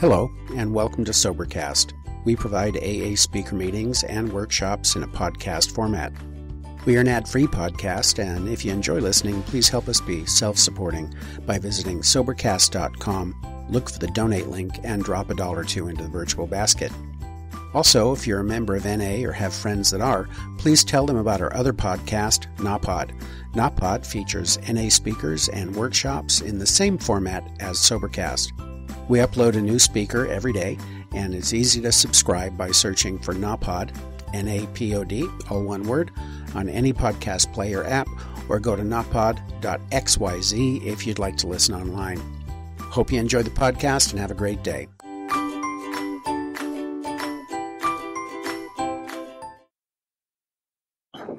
Hello, and welcome to Sobercast. We provide AA speaker meetings and workshops in a podcast format. We are an ad-free podcast, and if you enjoy listening, please help us be self-supporting by visiting Sobercast.com, look for the donate link, and drop $1 or $2 into the virtual basket. Also, if you're a member of NA or have friends that are, please tell them about our other podcast, NAPOD. NAPOD features NA speakers and workshops in the same format as Sobercast. We upload a new speaker every day, and it's easy to subscribe by searching for NAPOD, N-A-P-O-D, all one word, on any podcast player app, or go to napod.xyz if you'd like to listen online. Hope you enjoy the podcast and have a great day.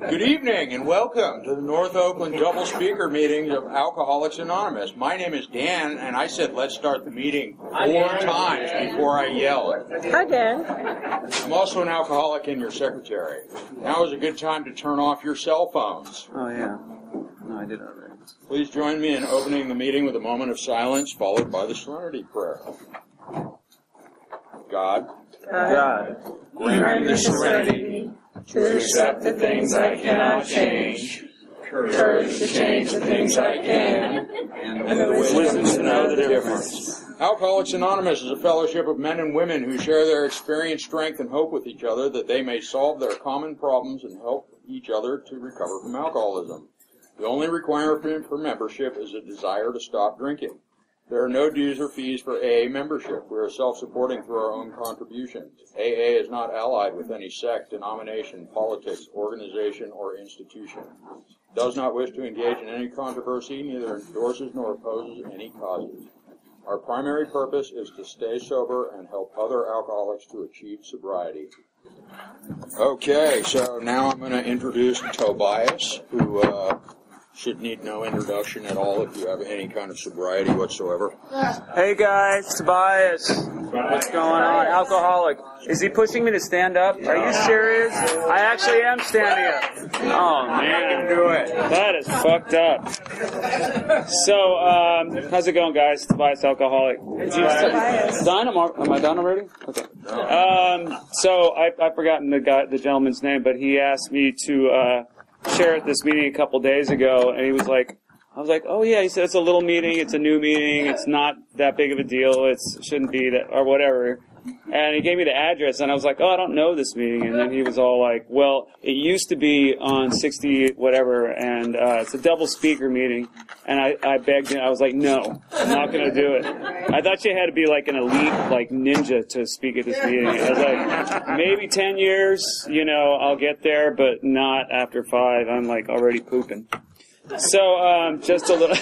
Good evening and welcome to the North Oakland Double Speaker Meetings of Alcoholics Anonymous. My name is Dan, and I said let's start the meeting 4 times before I yelled. Hi, Dan. I'm also an alcoholic and your secretary. Now is a good time to turn off your cell phones. Oh, yeah. No, I did already. Please join me in opening the meeting with a moment of silence, followed by the Serenity Prayer. God, grant me the serenity to accept the things I cannot change, courage to change the things I can, and the wisdom to know the difference. Alcoholics Anonymous is a fellowship of men and women who share their experience, strength, and hope with each other that they may solve their common problems and help each other to recover from alcoholism. The only requirement for membership is a desire to stop drinking. There are no dues or fees for AA membership. We are self-supporting through our own contributions. AA is not allied with any sect, denomination, politics, organization, or institution. It does not wish to engage in any controversy, neither endorses nor opposes any causes. Our primary purpose is to stay sober and help other alcoholics to achieve sobriety. Okay, so now I'm going to introduce Tobias, who should need no introduction at all if you have any kind of sobriety whatsoever. Hey guys, Tobias. What's going on? Alcoholic. Is he pushing me to stand up? Are you serious? I actually am standing up. Oh man, Do it. that is fucked up. So, how's it going, guys? Tobias, alcoholic. Done? Am I done already? Okay. So I've forgotten the gentleman's name, but he asked me to share at this meeting a couple days ago, and I was like, oh yeah, he said it's a little meeting, it's a new meeting, it's not that big of a deal, it shouldn't be that, or whatever. And he gave me the address, and I was like, oh, I don't know this meeting. And then he was all like, well, it used to be on 60 whatever, and it's a double speaker meeting. And I begged him, I was like, no, I'm not going to do it. I thought you had to be like an elite, like ninja to speak at this meeting. I was like, maybe 10 years, I'll get there, but not after 5. I'm like already pooping. So, just a little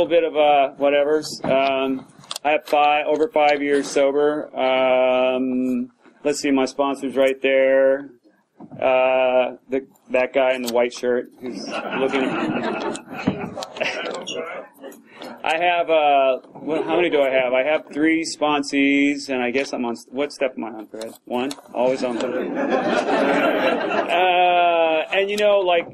bit of, whatever's. I have over 5 years sober. Let's see, my sponsor's right there. That guy in the white shirt who's looking at I have, how many do I have? I have 3 sponsees, and I guess I'm on, what step am I on, Fred? 1? Always on 3. And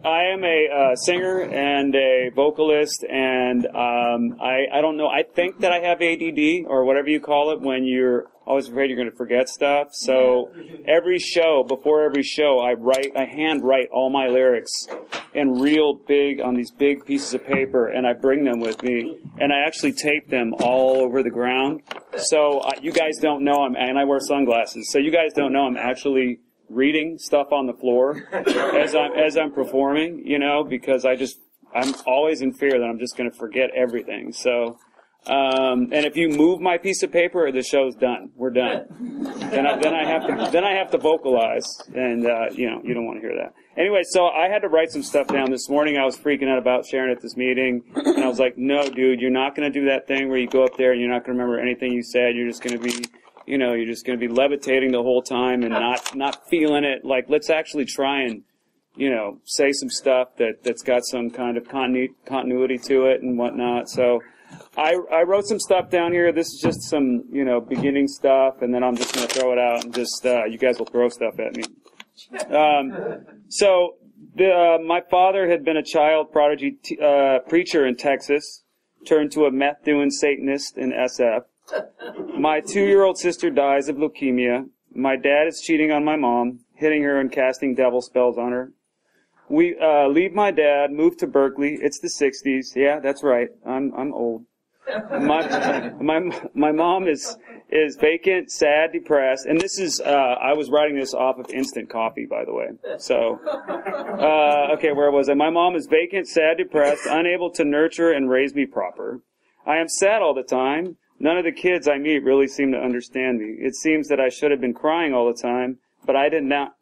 I am a singer and a vocalist, and I don't know, I think that I have ADD, or whatever you call it, when you're always afraid you're going to forget stuff. So before every show, I hand write all my lyrics in real big, on these big pieces of paper, and I bring them with me, and I actually tape them all over the ground. So you guys don't know, and I wear sunglasses, so you guys don't know I'm actually reading stuff on the floor as I'm performing, because I'm always in fear that I'm just going to forget everything. So, and if you move my piece of paper, the show's done. We're done. Then I have to vocalize, and you don't want to hear that. Anyway, so I had to write some stuff down this morning. I was freaking out about sharing at this meeting, and I was like, no, dude, you're not going to do that thing where you go up there and you're not going to remember anything you said. You're just going to be you're just going to be levitating the whole time and not feeling it. Like, let's actually try and, say some stuff that's got some kind of continuity to it and whatnot. So I wrote some stuff down here. This is just some, beginning stuff, and then I'm just going to throw it out and just, you guys will throw stuff at me. So my father had been a child prodigy preacher in Texas, turned to a meth-doing Satanist in SF. My 2-year-old sister dies of leukemia. My dad is cheating on my mom, hitting her and casting devil spells on her. We leave my dad, move to Berkeley. It's the 60s. Yeah, that's right. I'm old. My mom is vacant, sad, depressed, and this is I was writing this off of instant coffee, by the way. So, okay, where was I? My mom is vacant, sad, depressed, unable to nurture and raise me proper. I am sad all the time. None of the kids I meet really seem to understand me. It seems that I should have been crying all the time, but I did not.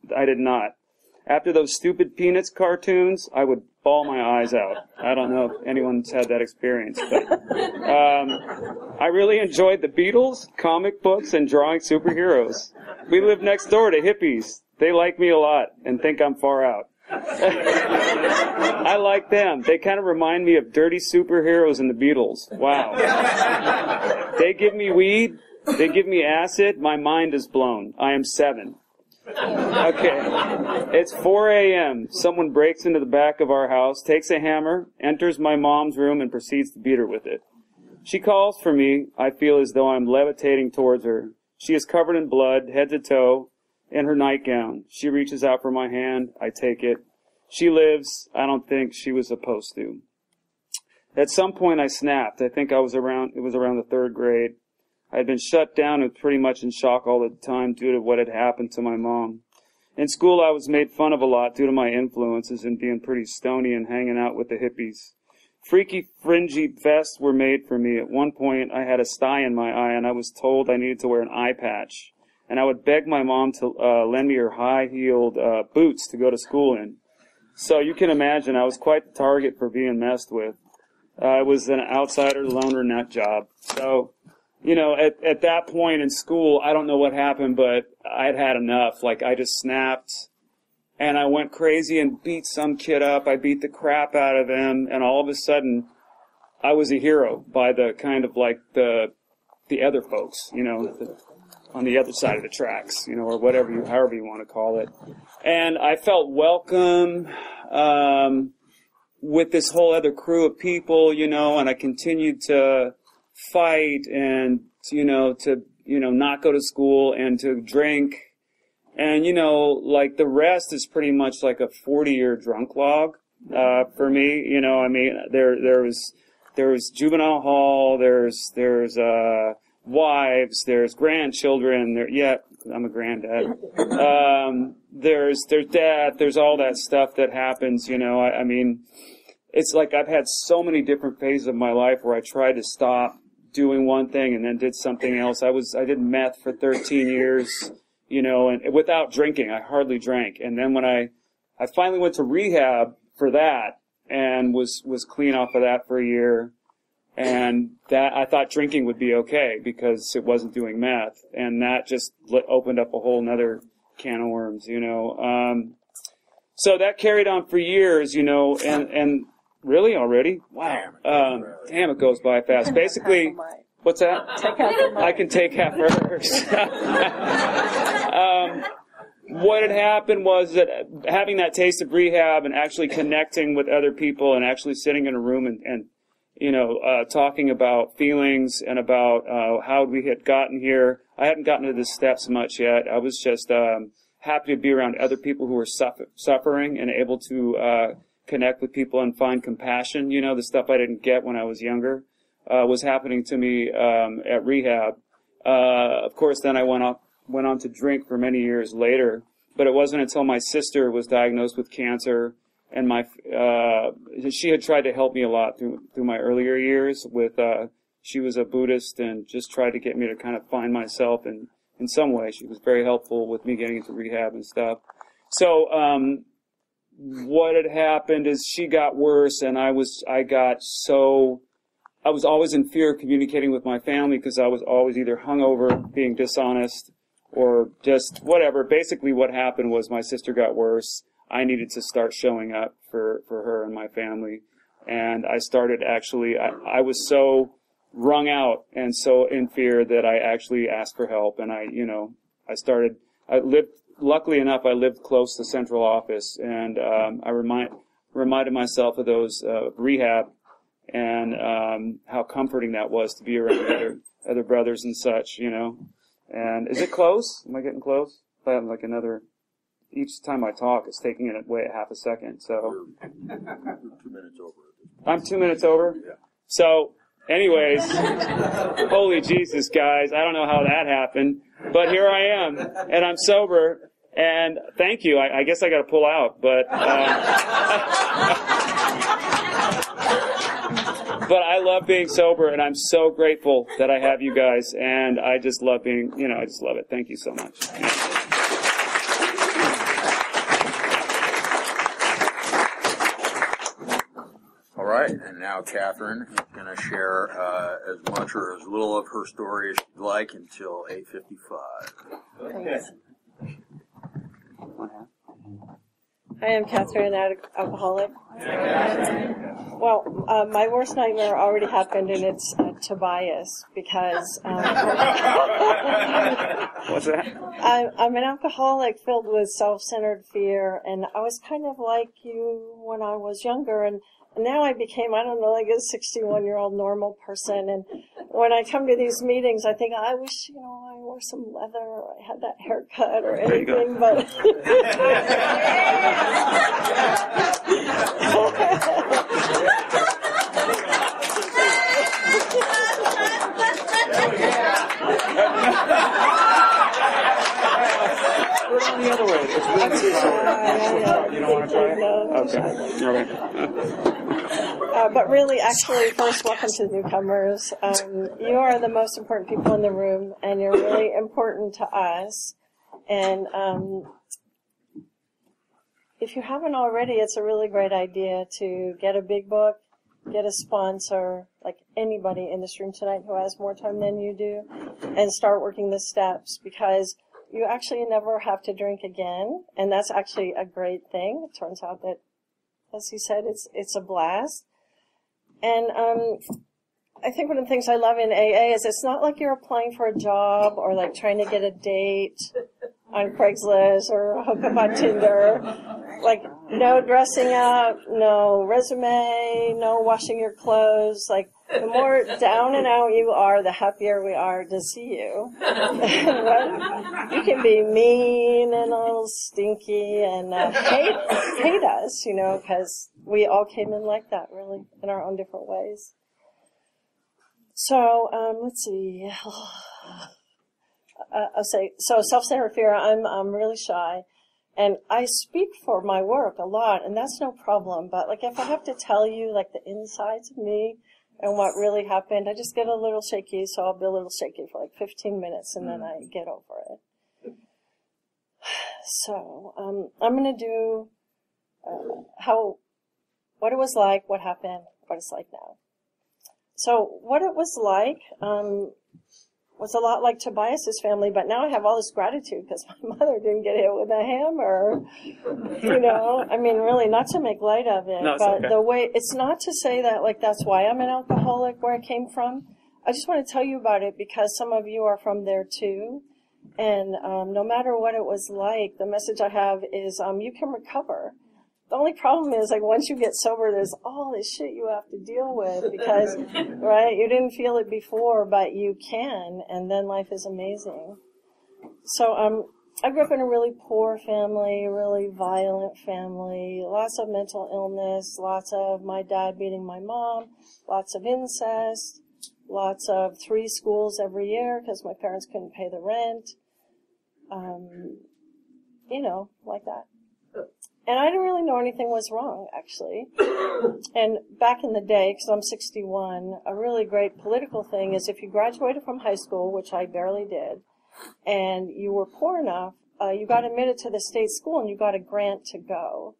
After those stupid Peanuts cartoons, I would bawl my eyes out. I don't know if anyone's had that experience, but I really enjoyed the Beatles, comic books, and drawing superheroes. We live next door to hippies. They like me a lot and think I'm far out. I like them. They kind of remind me of dirty superheroes and the Beatles. Wow. They give me weed. They give me acid. My mind is blown. I am 7. Okay. It's 4 a.m. Someone breaks into the back of our house, takes a hammer, enters my mom's room, and proceeds to beat her with it. She calls for me. I feel as though I'm levitating towards her. She is covered in blood, head to toe, in her nightgown. She reaches out for my hand. I take it. She lives. I don't think she was supposed to. At some point I snapped. I think it was around the 3rd grade. I had been shut down and pretty much in shock all the time due to what had happened to my mom. In school, I was made fun of a lot due to my influences and being pretty stony and hanging out with the hippies. Freaky, fringy vests were made for me. At one point, I had a sty in my eye, and I was told I needed to wear an eye patch. And I would beg my mom to lend me her high-heeled boots to go to school in. So you can imagine, I was quite the target for being messed with. I was an outsider loner nut job. So, you know, at that point in school, I don't know what happened, but I'd had enough. Like, I just snapped, and I went crazy and beat some kid up. I beat the crap out of him, and all of a sudden, I was a hero by the kind of like the other folks, you know, on the other side of the tracks, you know, or however you want to call it. And I felt welcome with this whole other crew of people, you know, and I continued to fight and, to not go to school and to drink. And, like the rest is pretty much like a 40-year drunk log, for me. I mean, there was juvenile hall, there's wives, there's grandchildren, I'm a granddad. There's death, there's all that stuff that happens, I mean, it's like I've had so many different phases of my life where I tried to stop doing one thing and then did something else. I did meth for 13 years, and without drinking. I hardly drank. And then when I finally went to rehab for that and was clean off of that for a year, and that I thought drinking would be okay because it wasn't doing meth, and that just opened up a whole nother can of worms, So that carried on for years, and really already? Wow. Damn, it goes by fast. Basically, what's that? Take half of mine. I can take half hers. What had happened was that having that taste of rehab and actually connecting with other people and actually sitting in a room and talking about feelings and about how we had gotten here. I hadn't gotten to the steps much yet. I was just happy to be around other people who were suffering and able to connect with people and find compassion. The stuff I didn't get when I was younger was happening to me at rehab. Of course, then I went on to drink for many years later, but it wasn't until my sister was diagnosed with cancer, and she had tried to help me a lot through my earlier years with, she was a Buddhist and just tried to get me to kind of find myself in some way. She was very helpful with me getting into rehab and stuff. So, what had happened is she got worse, and I was always in fear of communicating with my family because I was always either hungover, being dishonest, or just whatever. Basically what happened was my sister got worse. I needed to start showing up for her and my family. And I started I was so wrung out and so in fear that I actually asked for help. And luckily enough, I lived close to central office, and I reminded myself of those rehab and how comforting that was to be around other brothers and such, you know. And is it close? Am I getting close? I have like another. Each time I talk, it's taking it away half a second. So You're 2 minutes over. I'm 2 minutes over. Yeah. So, anyways, holy Jesus, guys! I don't know how that happened, but here I am, and I'm sober. And thank you. I guess I got to pull out, but but I love being sober, and I'm so grateful that I have you guys. And I just love being, you know, I just love it. Thank you so much. All right, and now Catherine is going to share as much or as little of her story as she'd like until 8:55. Thanks. Hi, I'm Catherine, alcoholic. Well, my worst nightmare already happened, and it's Tobias, because What's that? I'm an alcoholic filled with self-centered fear, and I was kind of like you when I was younger, and now I became, I don't know, like a 61-year-old normal person. And when I come to these meetings, I think, I wish, you know, I wore some leather or I had that haircut or anything, but... Put it on the other way. It's really too hard. You don't want to try it? No. Okay. All right. But really, actually, first, welcome to the newcomers. You are the most important people in the room, and you're really important to us. And if you haven't already, it's a really great idea to get a big book, get a sponsor, like anybody in this room tonight who has more time than you do, and start working the steps, because you actually never have to drink again, and that's actually a great thing. It turns out that, as he said, it's a blast. And I think one of the things I love in AA is it's not like you're applying for a job or like trying to get a date on Craigslist or hook up on Tinder. Like, no dressing up, no resume, no washing your clothes. Like, the more down and out you are, the happier we are to see you. Right? You can be mean and a little stinky and hate us, you know, because we all came in like that, really, in our own different ways. So, let's see. I'll say, so self-centered fear, I'm really shy. And I speak for my work a lot, and that's no problem. But, like, if I have to tell you, like, the insides of me and what really happened, I just get a little shaky, so I'll be a little shaky for, like, 15 minutes, and then I get over it. So, I'm going to do what it was like, what happened, what it's like now. So, what it was like was a lot like Tobias's family, but now I have all this gratitude because my mother didn't get hit with a hammer, you know. I mean, really, not to make light of it, no, but okay. the way, it's not to say that, like, that's why I'm an alcoholic, where I came from. I just want to tell you about it because some of you are from there too. And no matter what it was like, the message I have is you can recover. The only problem is, like, once you get sober, there's all this shit you have to deal with because, right, you didn't feel it before, but you can, and then life is amazing. So, I grew up in a really poor family, really violent family, lots of mental illness, lots of my dad beating my mom, lots of incest, lots of 3 schools every year because my parents couldn't pay the rent, you know, like that. And I didn't really know anything was wrong, actually. And back in the day, because I'm 61, a really great political thing is if you graduated from high school, which I barely did, and you were poor enough, you got admitted to the state school and you got a grant to go.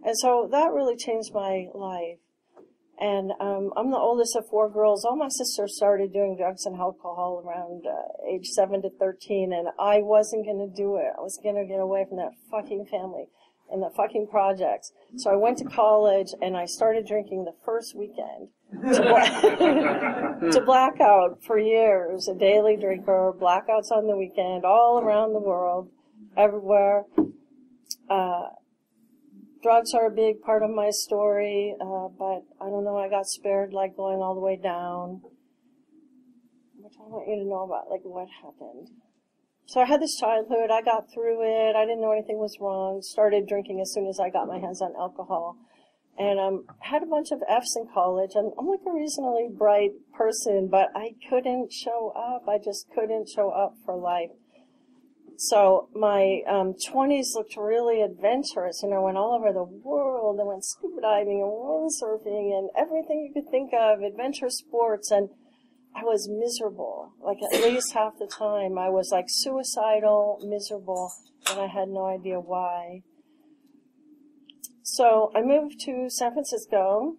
And so that really changed my life. And I'm the oldest of 4 girls. All my sisters started doing drugs and alcohol around age 7 to 13, and I wasn't going to do it. I was going to get away from that fucking family and the fucking projects. So I went to college, and I started drinking the first weekend to blackout for years, a daily drinker, blackouts on the weekend, all around the world, everywhere. drugs are a big part of my story, but I don't know, I got spared, like, going all the way down, which I want you to know about, like, what happened. So I had this childhood, I got through it, I didn't know anything was wrong, started drinking as soon as I got my hands on alcohol, and had a bunch of F's in college, and I'm like a reasonably bright person, but I couldn't show up, I just couldn't show up for life. So my 20s looked really adventurous, you know, went all over the world, and went scuba diving and windsurfing and everything you could think of, adventure sports, and I was miserable. Like at least half the time I was like suicidal, miserable, and I had no idea why. So I moved to San Francisco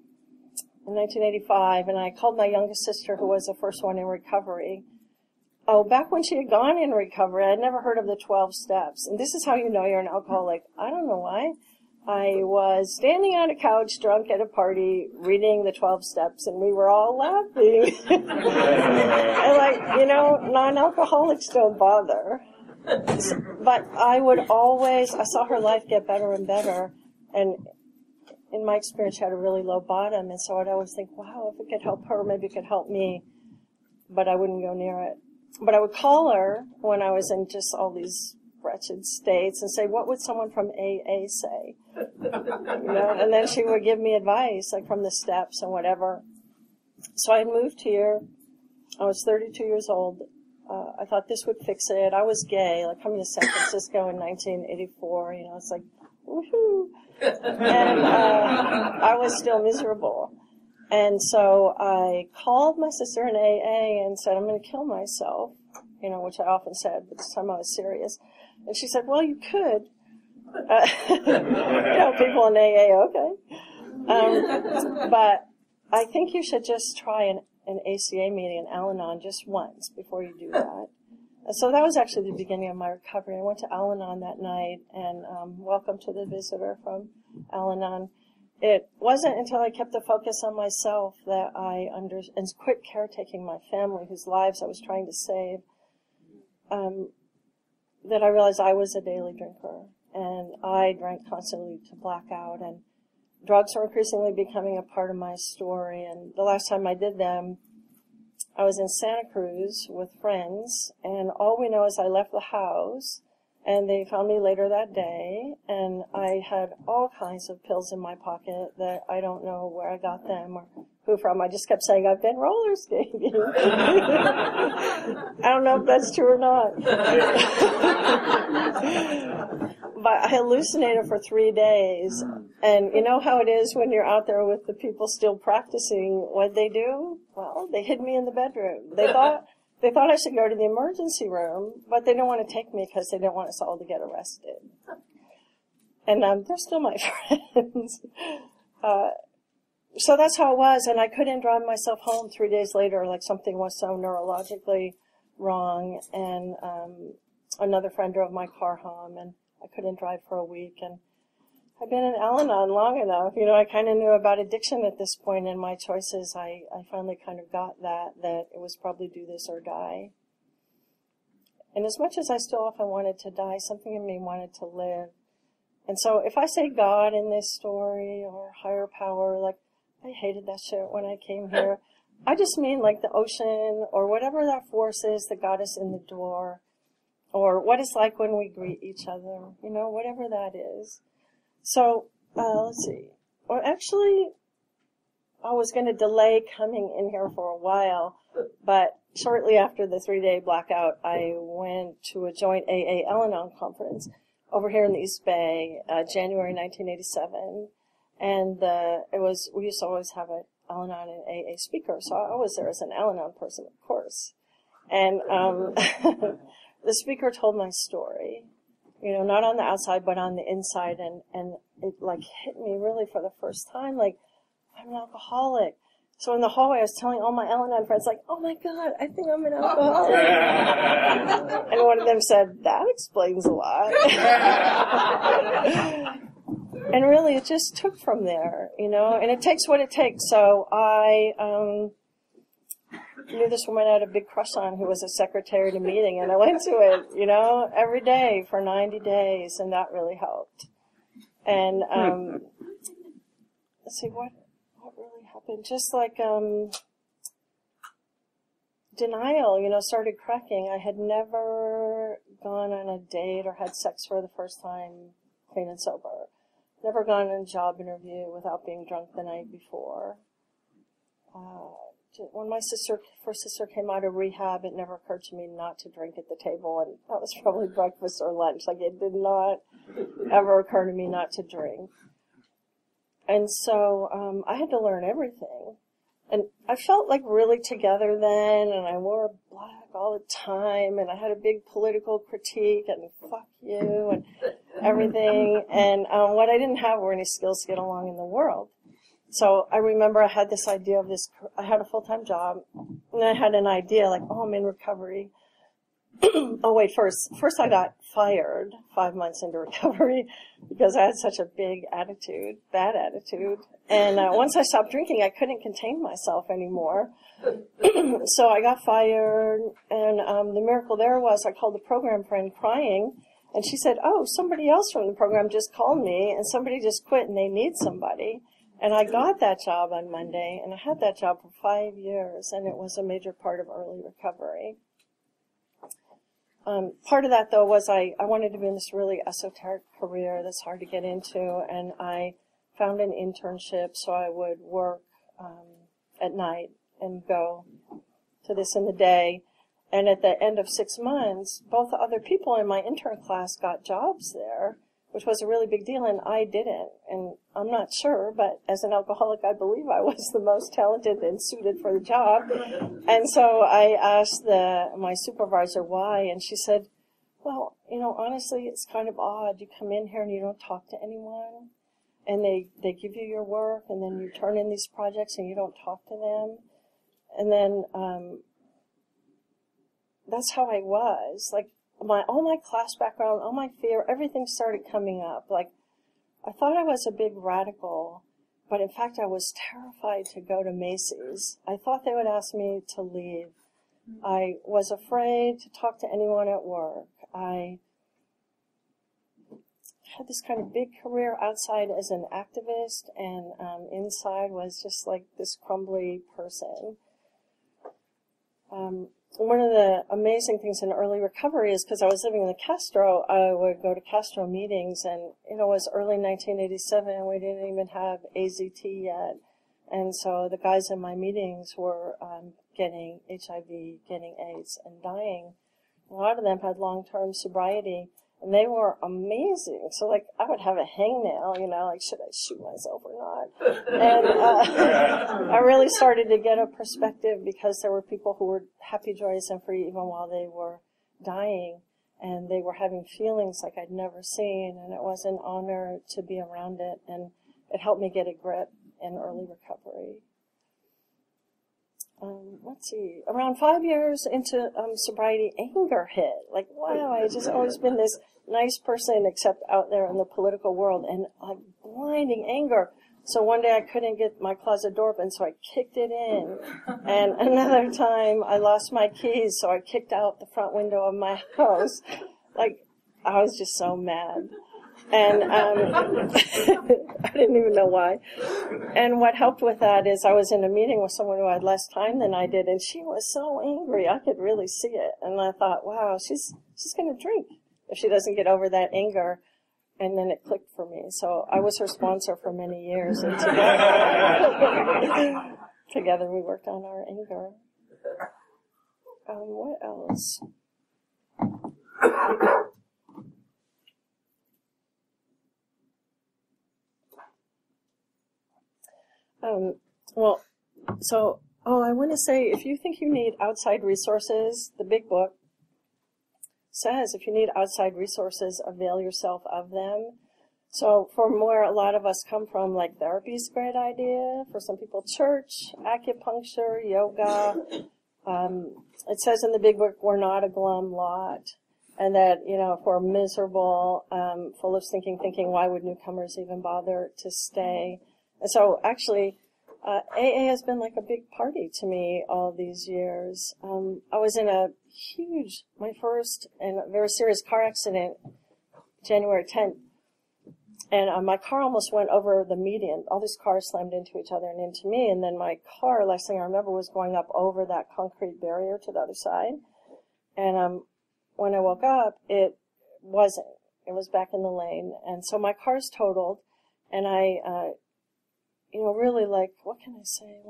in 1985, and I called my youngest sister, who was the first one in recovery. Oh, back when she had gone in recovery, I had never heard of the 12 steps. And this is how you know you're an alcoholic. I don't know why. I was standing on a couch drunk at a party reading the 12 steps, and we were all laughing. And like, you know, non-alcoholics don't bother. But I saw her life get better and better. And in my experience, she had a really low bottom. And so I'd always think, wow, if it could help her, maybe it could help me. But I wouldn't go near it. But I would call her when I was in just all these wretched states and say, what would someone from AA say? You know, and then she would give me advice, like from the steps and whatever. So I had moved here. I was 32 years old. I thought this would fix it. I was gay, like coming to San Francisco in 1984. You know, it's like, woohoo. And I was still miserable. And so I called my sister in AA and said, I'm going to kill myself, you know, which I often said, but this time I was serious. And she said, well, you could. You know, people in AA, okay. But I think you should just try an ACA meeting in Al-Anon just once before you do that. And so that was actually the beginning of my recovery. I went to Al-Anon that night, and welcome to the visitor from Al-Anon. It wasn't until I kept the focus on myself that and quit caretaking my family, whose lives I was trying to save, that I realized I was a daily drinker. And I drank constantly to black out, and drugs were increasingly becoming a part of my story. And the last time I did them, I was in Santa Cruz with friends, and all we know is I left the house, and they found me later that day, and I had all kinds of pills in my pocket that I don't know where I got them or who from. I just kept saying, I've been roller skating. I don't know if that's true or not. But I hallucinated for 3 days, and you know how it is when you're out there with the people still practicing. What'd they do? Well, they hid me in the bedroom. They thought I should go to the emergency room, but they didn't want to take me because they didn't want us all to get arrested. And they're still my friends. So that's how it was, and I couldn't drive myself home 3 days later, like something was so neurologically wrong, and another friend drove my car home, and I couldn't drive for a week, and I've been in Al-Anon long enough. You know, I kind of knew about addiction at this point in my choices. I finally kind of got that it was probably do this or die. And as much as I still often wanted to die, something in me wanted to live. And so if I say God in this story or higher power, like, I hated that shit when I came here. I just mean like the ocean or whatever that force is that got us in the door, or what it's like when we greet each other, you know, whatever that is. So, let's see. Well, actually, I was going to delay coming in here for a while, but shortly after the 3-day blackout, I went to a joint AA Al-Anon conference over here in the East Bay, January 1987. And we used to always have an Al-Anon and AA speaker, so I was there as an Al-Anon person, of course. And the speaker told my story, you know, not on the outside, but on the inside, and it, like, hit me really for the first time, like, I'm an alcoholic. So in the hallway, I was telling all my Al-Anon friends, like, oh my God, I think I'm an alcoholic. And one of them said, that explains a lot. And really, it just took from there, you know, and it takes what it takes. So I knew this woman I had a big crush on who was a secretary at a meeting, and I went to it, you know, every day for 90 days, and that really helped. And let's see, what really happened? Just like denial, started cracking. I had never gone on a date or had sex for the first time clean and sober. Never gone on a job interview without being drunk the night before. When my first sister came out of rehab, it never occurred to me not to drink at the table, and that was probably breakfast or lunch. Like, it did not ever occur to me not to drink. And so I had to learn everything. And I felt like really together then, and I wore black all the time, and I had a big political critique, and fuck you, and everything. And what I didn't have were any skills to get along in the world. So I remember I had this idea of this, I had a full-time job, and I had an idea like, I'm in recovery. Oh wait, first I got fired 5 months into recovery because I had such a bad attitude. And once I stopped drinking, I couldn't contain myself anymore. So I got fired, and the miracle there was I called the program friend crying, and she said, oh, somebody else from the program just called me, and somebody just quit, and they need somebody. And I got that job on Monday, and I had that job for 5 years, and it was a major part of early recovery. Part of that, though, was I wanted to be in this really esoteric career that's hard to get into, and I found an internship so I would work at night and go to this in the day. And at the end of 6 months, both other people in my intern class got jobs there, which was a really big deal, and I didn't. And I'm not sure, but as an alcoholic, I believe I was the most talented and suited for the job. And so I asked my supervisor why, and she said, well, honestly, it's kind of odd. You come in here and you don't talk to anyone, and they give you your work, and then you turn in these projects and you don't talk to them. And then that's how I was. Like, all my class background, all my fear, everything started coming up. Like, I thought I was a big radical, but in fact I was terrified to go to Macy's. I thought they would ask me to leave. I was afraid to talk to anyone at work. I had this kind of big career outside as an activist, and inside was just like this crumbly person. One of the amazing things in early recovery is because I was living in the Castro, I would go to Castro meetings, and it was early 1987, and we didn't even have AZT yet. And so the guys in my meetings were getting HIV, getting AIDS, and dying. A lot of them had long-term sobriety, and they were amazing. So, like, I would have a hangnail, like, should I shoot myself or not? And I really started to get a perspective because there were people who were happy, joyous, and free even while they were dying, and they were having feelings like I'd never seen, and it was an honor to be around it, and it helped me get a grip in early recovery. Let's see, around 5 years into sobriety, anger hit. Like, wow, I just always been this nice person except out there in the political world, and like blinding anger. So one day I couldn't get my closet door open, so I kicked it in. And another time I lost my keys, so I kicked out the front window of my house. Like, I was just so mad. And I didn't even know why. And what helped with that is I was in a meeting with someone who had less time than I did, and she was so angry. I could really see it. And I thought, wow, she's going to drink if she doesn't get over that anger. And then it clicked for me. So I was her sponsor for many years, and together we worked on our anger. What else? I want to say, if you think you need outside resources, the big book says if you need outside resources, avail yourself of them. So from where a lot of us come from, like, therapy is a great idea. For some people, church, acupuncture, yoga. It says in the big book, we're not a glum lot. And that, if we're miserable, full of stinking thinking, why would newcomers even bother to stay? And so actually, AA has been like a big party to me all these years. I was in my first and very serious car accident, January 10th. And my car almost went over the median. All these cars slammed into each other and into me. And then my car, last thing I remember, was going up over that concrete barrier to the other side. And when I woke up, it wasn't. It was back in the lane. And so my car's totaled. And I, really like, what can I say?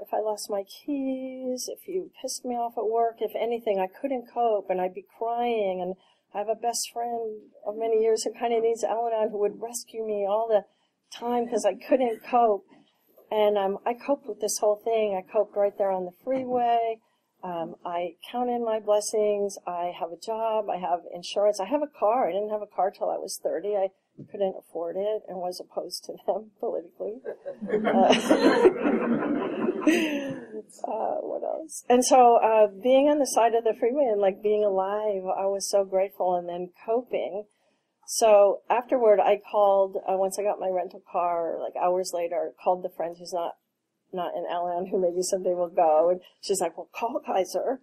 If I lost my keys, if you pissed me off at work, if anything, I couldn't cope and I'd be crying. And I have a best friend of many years who kind of needs Al-Anon, who would rescue me all the time because I couldn't cope. And I coped with this whole thing. I coped right there on the freeway. I counted my blessings. I have a job. I have insurance. I have a car. I didn't have a car till I was 30. I couldn't afford it and was opposed to them politically. What else? And so being on the side of the freeway and like being alive, I was so grateful, and then coping. So afterward, I called, once I got my rental car, like hours later, called the friend who's not in Al-Anon, who maybe someday will go. And she's like, well, call Kaiser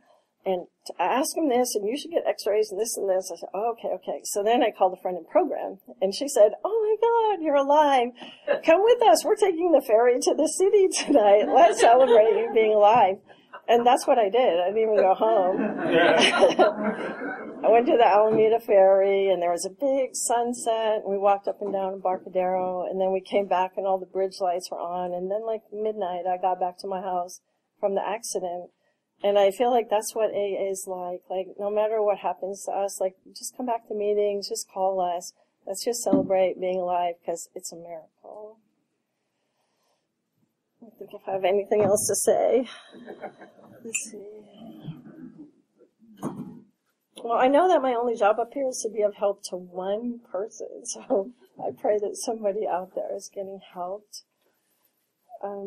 and ask him this, and you should get x-rays and this and this. I said, oh, okay. So then I called a friend in program, and she said, oh my God, you're alive. Come with us. We're taking the ferry to the city tonight. Let's celebrate you being alive. And that's what I did. I didn't even go home. I went to the Alameda Ferry, and there was a big sunset, and we walked up and down Embarcadero, and then we came back, and all the bridge lights were on, and then like midnight, I got back to my house from the accident. And I feel like that's what AA is like. Like, no matter what happens to us, like, just come back to meetings, just call us. Let's just celebrate being alive, because it's a miracle. I don't think if I have anything else to say. Let's see. Well, I know that my only job up here is to be of help to one person, so I pray that somebody out there is getting helped. What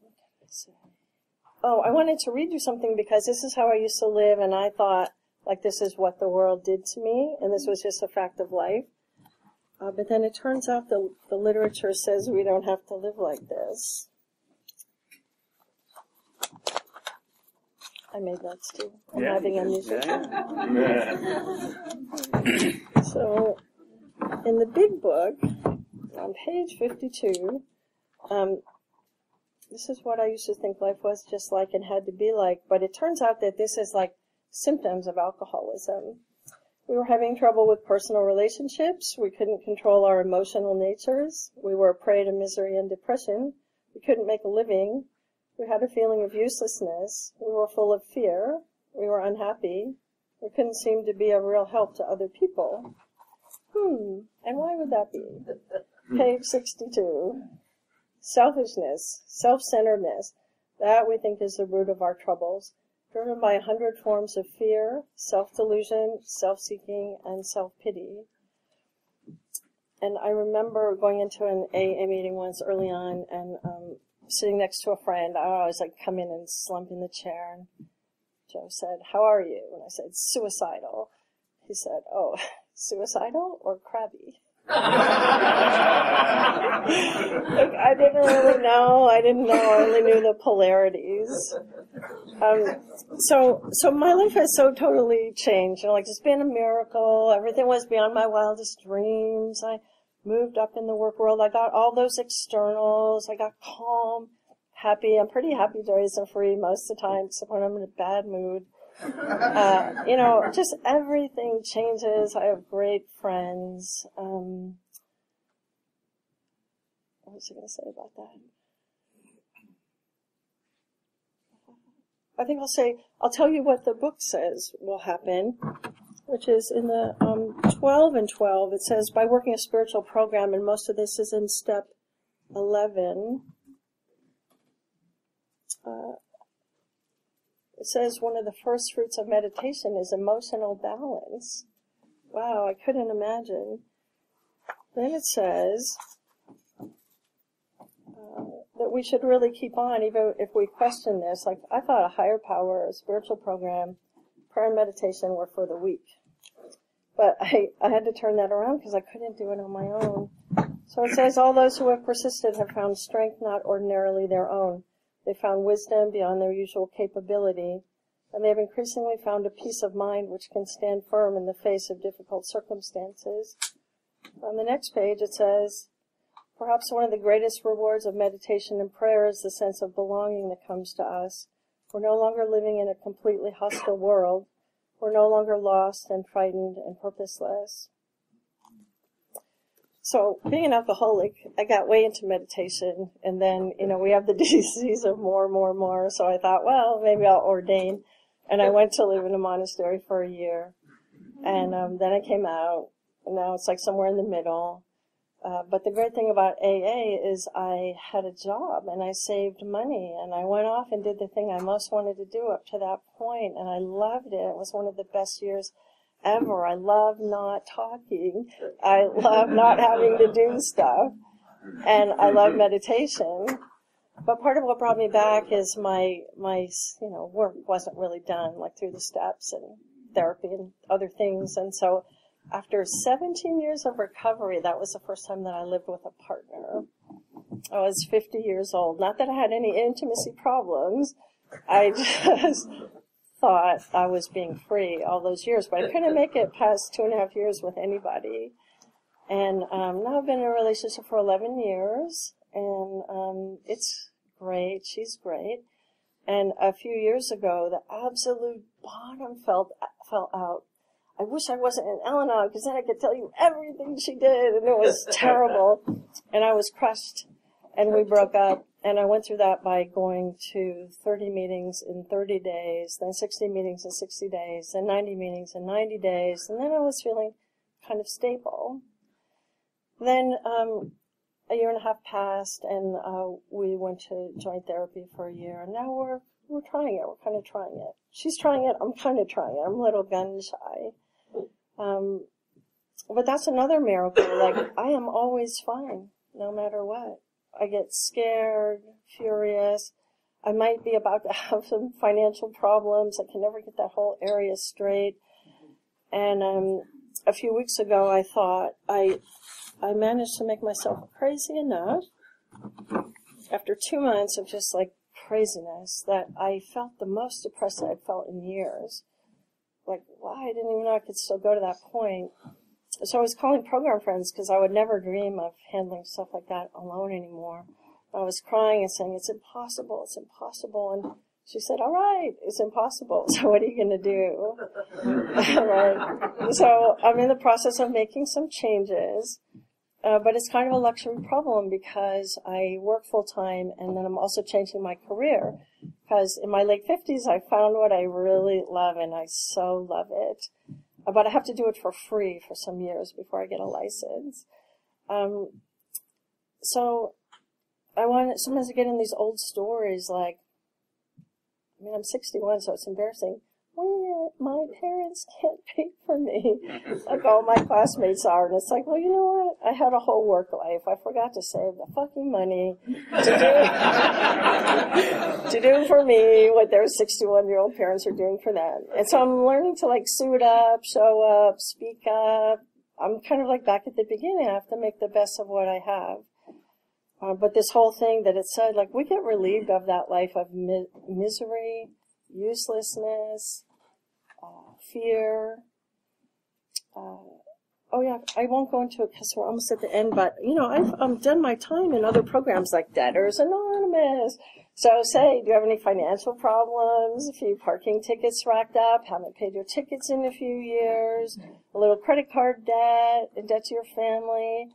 did I say? Oh, I wanted to read you something because this is how I used to live, and I thought, like, this is what the world did to me, and this was just a fact of life. But then it turns out the literature says we don't have to live like this. I made notes too. I'm having amnesia. So, in the big book, on page 52, this is what I used to think life was just like and had to be like, but it turns out that this is like symptoms of alcoholism. We were having trouble with personal relationships. We couldn't control our emotional natures. We were a prey to misery and depression. We couldn't make a living. We had a feeling of uselessness. We were full of fear. We were unhappy. We couldn't seem to be of real help to other people. And why would that be? Page 62. Selfishness, self-centeredness, that we think is the root of our troubles, driven by 100 forms of fear, self-delusion, self-seeking, and self-pity. And I remember going into an AA meeting once early on and sitting next to a friend. I always like come in and slump in the chair, and Joe said, how are you? And I said, suicidal. He said, oh, suicidal or crabby? Look, I didn't really know. I only knew the polarities. So my life has so totally changed. Like, it's been a miracle. Everything was beyond my wildest dreams. I moved up in the work world. I got all those externals. I got calm, happy. I'm pretty happy, joyous, and free most of the time, except when I'm in a bad mood. Just everything changes. I have great friends. What was I going to say about that? I think I'll tell you what the book says will happen, which is in the 12 and 12. It says, by working a spiritual program, and most of this is in step 11, it says one of the first fruits of meditation is emotional balance. Wow, I couldn't imagine. Then it says that we should really keep on, even if we question this. Like, I thought a higher power, a spiritual program, prayer and meditation were for the weak. But I had to turn that around because I couldn't do it on my own. So it says, all those who have persisted have found strength not ordinarily their own. They found wisdom beyond their usual capability. and they have increasingly found a peace of mind which can stand firm in the face of difficult circumstances. On the next page it says, perhaps one of the greatest rewards of meditation and prayer is the sense of belonging that comes to us. We're no longer living in a completely hostile world. We're no longer lost and frightened and purposeless. So, being an alcoholic, I got way into meditation, and then, we have the disease of more, so I thought, well, maybe I'll ordain. And I went to live in a monastery for a year, and then I came out, and now it's like somewhere in the middle. But the great thing about AA is I had a job, and I saved money, and I went off and did the thing I most wanted to do up to that point, and I loved it. It was one of the best years ever. I love not talking. I love not having to do stuff. And I love meditation. But part of what brought me back is my work wasn't really done, like through the steps and therapy and other things. And so after 17 years of recovery, that was the first time that I lived with a partner. I was 50 years old. Not that I had any intimacy problems. I just thought I was being free all those years, but I couldn't make it past 2.5 years with anybody. And now I've been in a relationship for 11 years, and it's great. She's great. And a few years ago, the absolute bottom fell out. I wish I wasn't in Al-Anon, because then I could tell you everything she did, and it was terrible. And I was crushed, and we broke up. And I went through that by going to 30 meetings in 30 days, then 60 meetings in 60 days, then 90 meetings in 90 days, and then I was feeling kind of stable. Then a year and a half passed, and we went to joint therapy for a year, and now we're trying it. We're kind of trying it. She's trying it. I'm kind of trying it. I'm a little gun shy. But that's another miracle. Like, I am always fine, no matter what. I get scared, furious. I might be about to have some financial problems. I can never get that whole area straight. And a few weeks ago, I thought I managed to make myself crazy enough after 2 months of just like craziness that I felt the most depressed I'd felt in years. Like, wow, I didn't even know I could still go to that point. So I was calling program friends because I would never dream of handling stuff like that alone anymore. I was crying and saying, it's impossible, it's impossible. And she said, all right, it's impossible. So what are you going to do? Right. So I'm in the process of making some changes. But it's kind of a luxury problem because I work full time, and then I'm also changing my career. Because in my late 50s, I found what I really love, and I so love it. But I have to do it for free for some years before I get a license. So I want sometimes to get in these old stories like, I'm 61, so it's embarrassing. Well, my parents can't pay for me like all my classmates are. And it's like, well, you know what? I had a whole work life. I forgot to save the fucking money to do for me what their 61-year-old parents are doing for them. And so I'm learning to like suit up, show up, speak up. I'm kind of like back at the beginning. I have to make the best of what I have. But this whole thing that it said, like, we get relieved of that life of misery, uselessness, fear. I won't go into it because we're almost at the end, but, I've done my time in other programs like Debtors Anonymous. So say, do you have any financial problems? A few parking tickets racked up, haven't paid your tickets in a few years, a little credit card debt, a debt to your family.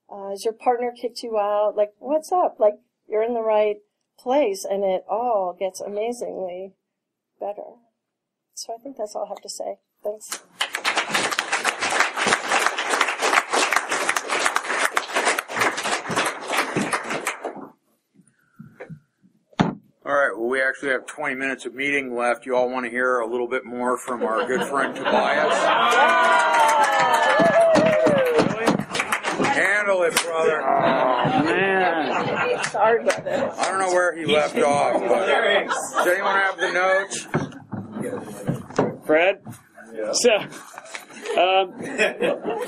Has your partner kicked you out? Like, what's up? Like, you're in the right place, and it all gets amazingly better. So I think that's all I have to say. Thanks. All right, well, we actually have 20 minutes of meeting left. You all want to hear a little bit more from our good friend Tobias? Handle it, brother. Oh, man. Sorry about that. I don't know where he left off, but does anyone have the notes? Fred? Yeah. So,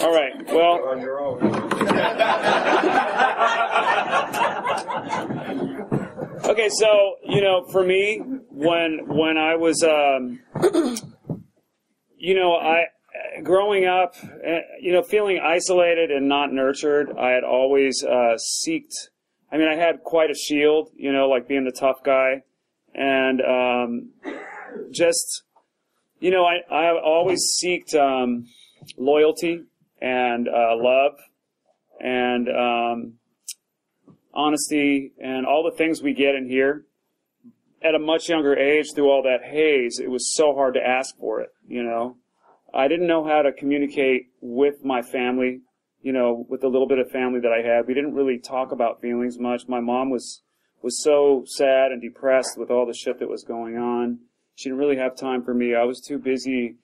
all right, well. On your own. Okay, so, for me, when I was, growing up, feeling isolated and not nurtured, I had always I had quite a shield, like being the tough guy. And I always seeked loyalty and love and honesty and all the things we get in here. At a much younger age, through all that haze, it was so hard to ask for it, I didn't know how to communicate with my family, with the little bit of family that I had. We didn't really talk about feelings much. My mom was so sad and depressed with all the shit that was going on. She didn't really have time for me. I was too busy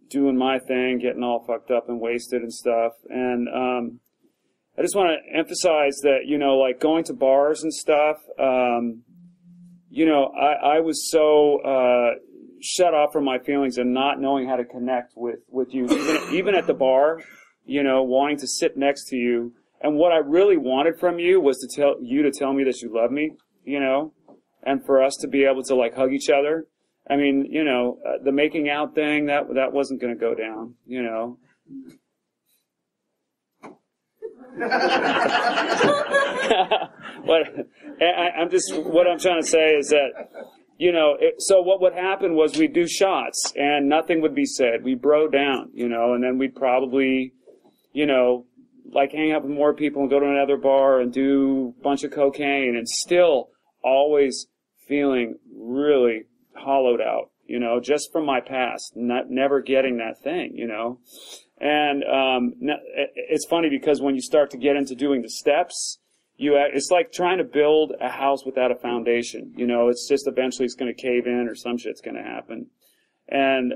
doing my thing, getting all fucked up and wasted and stuff. And I just want to emphasize that, like going to bars and stuff, I was so shut off from my feelings and not knowing how to connect with you, even at the bar, wanting to sit next to you. And what I really wanted from you was to tell me that you love me, and for us to be able to like hug each other. I mean, the making out thing, that wasn't going to go down, But what I'm trying to say is that, so what would happen was we'd do shots and nothing would be said. We'd bro down, and then we'd probably, like hang out with more people and go to another bar and do a bunch of cocaine and still always feeling really hollowed out, just from my past, never getting that thing, And it's funny because when you start to get into doing the steps, it's like trying to build a house without a foundation. It's just eventually it's going to cave in or some shit's going to happen. And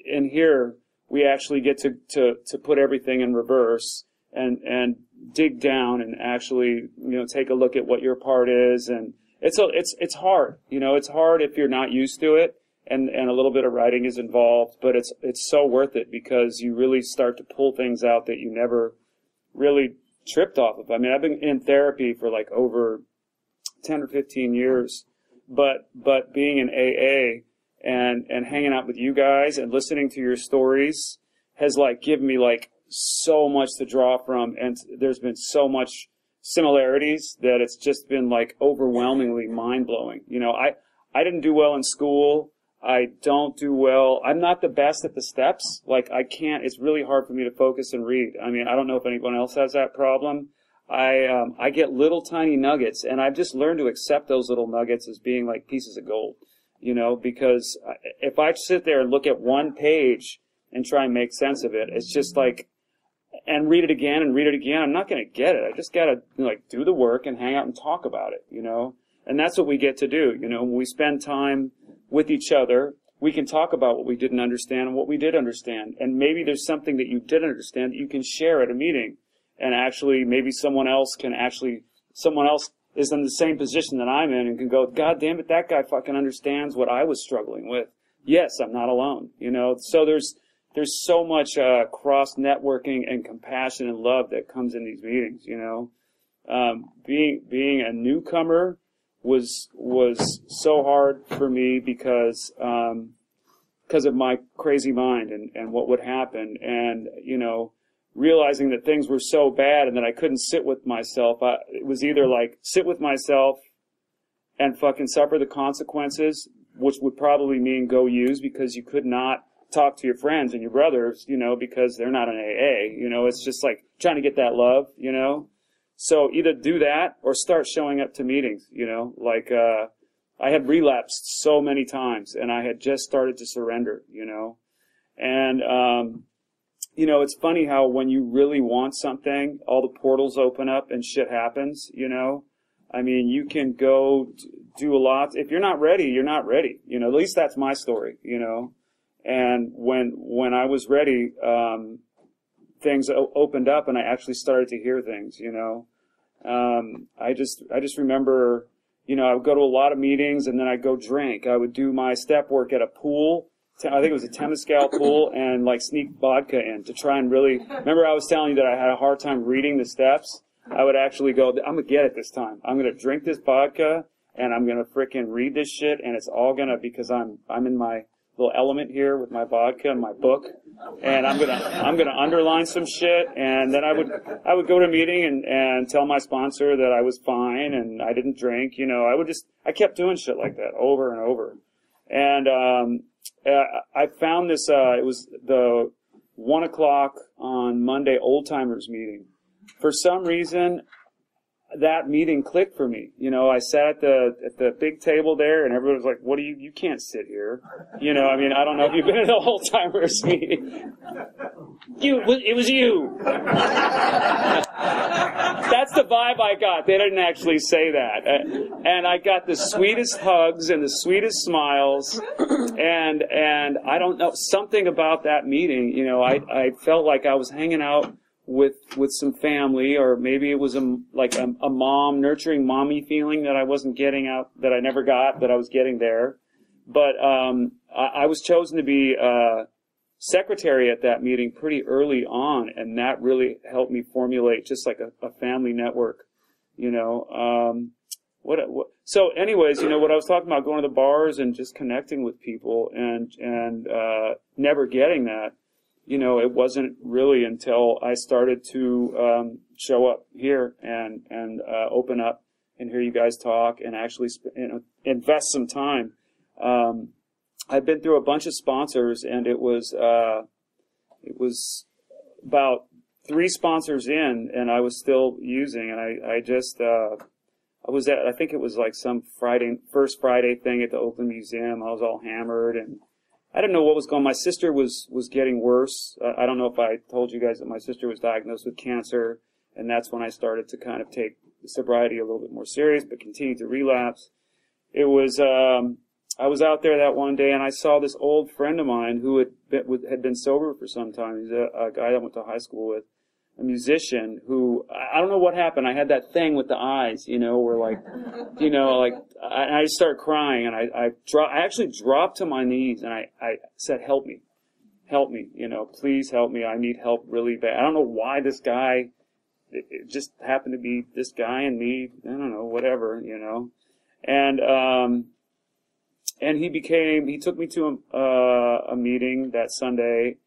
in here, we actually get to put everything in reverse and dig down and actually take a look at what your part is. And it's hard. It's hard if you're not used to it. And a little bit of writing is involved, but it's so worth it because you really start to pull things out that you never really tripped off of. I mean, I've been in therapy for like over 10 or 15 years, but being in AA and hanging out with you guys and listening to your stories has like given me like so much to draw from, and there's been so much similarities that it's just been like overwhelmingly mind-blowing. I didn't do well in school. I don't do well. I'm not the best at the steps. Like it's really hard for me to focus and read. I mean, I don't know if anyone else has that problem. I get little tiny nuggets, and I've just learned to accept those little nuggets as being like pieces of gold, because if I sit there and look at one page and try and make sense of it, it's just like, and read it again, I'm not going to get it. I just got to like do the work and hang out and talk about it, and that's what we get to do. When we spend time with each other, we can talk about what we didn't understand and what we did understand. And maybe there's something that you didn't understand that you can share at a meeting. And actually, maybe someone else is in the same position that I'm in and can go, God damn it, that guy fucking understands what I was struggling with. Yes, I'm not alone. So there's so much cross-networking and compassion and love that comes in these meetings, Being a newcomer was so hard for me because of my crazy mind and what would happen, and realizing that things were so bad and that I couldn't sit with myself. It was either like sit with myself and fucking suffer the consequences, which would probably mean go use, because you could not talk to your friends and your brothers, because they're not in AA. It's just like trying to get that love, So either do that or start showing up to meetings, I had relapsed so many times and I had just started to surrender, And, it's funny how when you really want something, all the portals open up and shit happens, I mean, you can go do a lot. If you're not ready, you're not ready. At least that's my story, And when I was ready, things opened up and I actually started to hear things, I just remember, I would go to a lot of meetings and then I'd go drink. I would do my step work at a pool. I think it was a Temescal pool, and like sneak vodka in to try and really, remember I was telling you that I had a hard time reading the steps? I would actually go, I'm going to get it this time. I'm going to drink this vodka and I'm gonna frickin' read this shit, and it's all gonna, because I'm in my little element here with my vodka and my book, and I'm gonna underline some shit, and then I would go to a meeting and tell my sponsor that I was fine and I didn't drink. I kept doing shit like that over and over, and I found this. It was the 1 o'clock on Monday old timers meeting. For some reason, that meeting clicked for me. I sat at the big table there, and everybody was like, "What do you can't sit here." I don't know if you've been at a whole timers meeting. It was you. That's the vibe I got. They didn't actually say that, and I got the sweetest hugs and the sweetest smiles, and I don't know, something about that meeting. I felt like I was hanging out with some family, or maybe it was a mom, nurturing mommy feeling that I wasn't getting out, that I never got, that I was getting there. But I was chosen to be secretary at that meeting pretty early on, and that really helped me formulate just like a family network. So anyways, what I was talking about, going to the bars and just connecting with people and never getting that. It wasn't really until I started to show up here and open up and hear you guys talk and actually invest some time. I've been through a bunch of sponsors, and it was about 3 sponsors in, and I was still using, and I was at, I think it was like some first Friday thing at the Oakland Museum. I was all hammered, and I didn't know what was going on. My sister was getting worse. I don't know if I told you guys that my sister was diagnosed with cancer, and that's when I started to kind of take sobriety a little bit more serious, but continued to relapse. It was, I was out there that one day, and I saw this old friend of mine who had been sober for some time. He's a guy I went to high school with, a musician who, I don't know what happened. I had that thing with the eyes, where I just started crying, and I actually dropped to my knees, and I said, help me, please help me. I need help really bad. I don't know why this guy, it just happened to be this guy and me, I don't know, whatever, and he took me to a meeting that Sunday,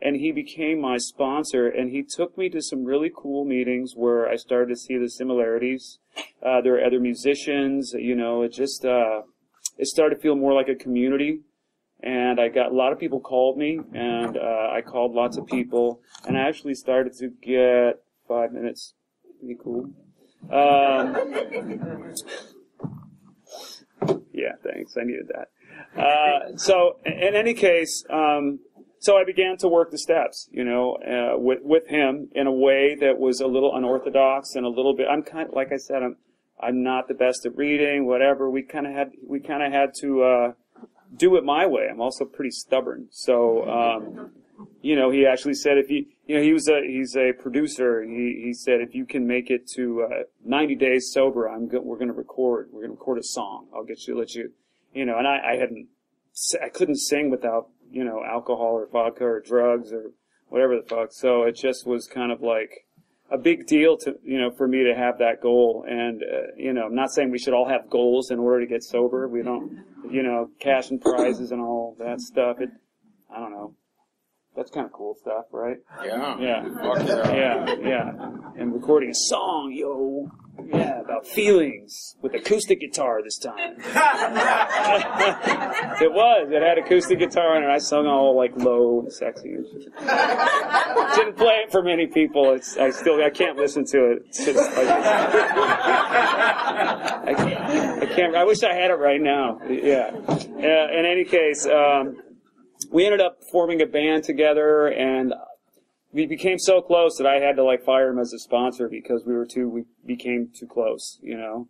and he became my sponsor, and he took me to some really cool meetings where I started to see the similarities. There were other musicians, it started to feel more like a community, and a lot of people called me, and I called lots of people, and I actually started to get 5 minutes. Pretty cool. Yeah, thanks. I needed that. So in any case, so I began to work the steps, with him in a way that was a little unorthodox and a little bit. I'm kind of, like I said, I'm not the best at reading, whatever. We kind of had to do it my way. I'm also pretty stubborn, so he actually said he's a producer. He said if you can make it to 90 days sober, we're going to record a song. let you, and I couldn't sing without alcohol or vodka or drugs or whatever the fuck. So it just was kind of like a big deal to, for me to have that goal. And, I'm not saying we should all have goals in order to get sober. We don't, cash and prizes and all that stuff. I don't know. That's kind of cool stuff, right? Yeah. Yeah. Yeah. And recording a song, yo. Yeah, about feelings with acoustic guitar this time. It had acoustic guitar in it. I sung all like low and sexy and shit. Didn't play it for many people. I can't listen to it. It's just like, I can't. I wish I had it right now. Yeah. In any case, we ended up forming a band together, and we became so close that I had to fire him as a sponsor because we became too close, And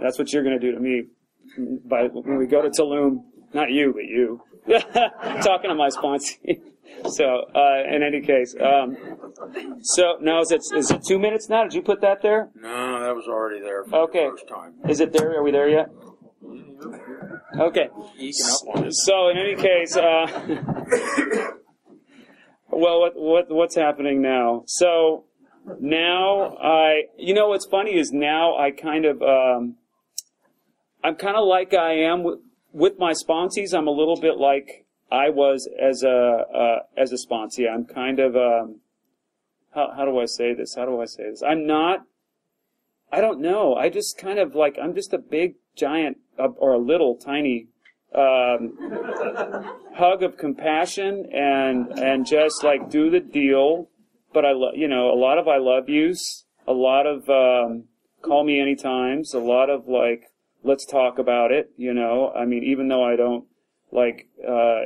that's what you're going to do to me when we go to Tulum. Not you, but you. Talking to my sponsee. So, in any case, so now is it 2 minutes now? Did you put that there? No, that was already there for the first time. Is it there? Are we there yet? Okay. So in any case, well, what's happening now? So now what's funny is now I kind of, I'm kind of like I am with my sponsees. I'm a little bit like I was as a sponsee. I'm kind of how do I say this? I'm not. I don't know. I just kind of like I'm just a big giant or a little tiny hug of compassion and just like do the deal. But a lot of I love yous, a lot of call me anytimes, a lot of like let's talk about it. I mean, even though I don't like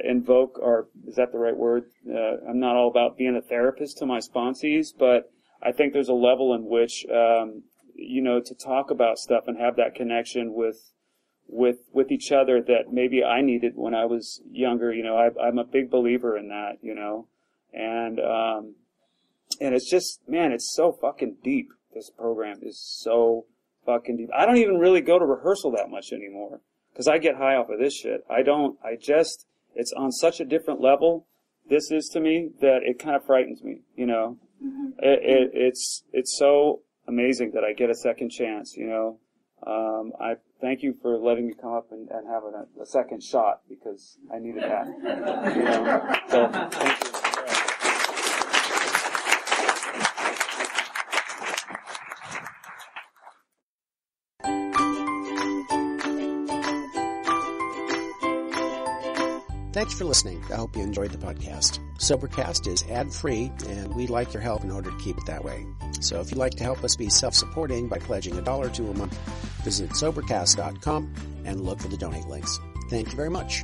invoke, or is that the right word? I'm not all about being a therapist to my sponsees, but I think there's a level in which to talk about stuff and have that connection with each other that maybe I needed when I was younger. I'm a big believer in that, and it's just, man, it's so fucking deep. This program is so fucking deep. I don't even really go to rehearsal that much anymore because I get high off of this shit. It's on such a different level, this is to me, that it kind of frightens me, It's so amazing that I get a second chance, I thank you for letting me come up and have a second shot because I needed that. So, thank you. Thanks for listening. I hope you enjoyed the podcast. Sobercast is ad-free, and we'd like your help in order to keep it that way. So if you'd like to help us be self-supporting by pledging $1 or $2 a month, visit Sobercast.com and look for the donate links. Thank you very much.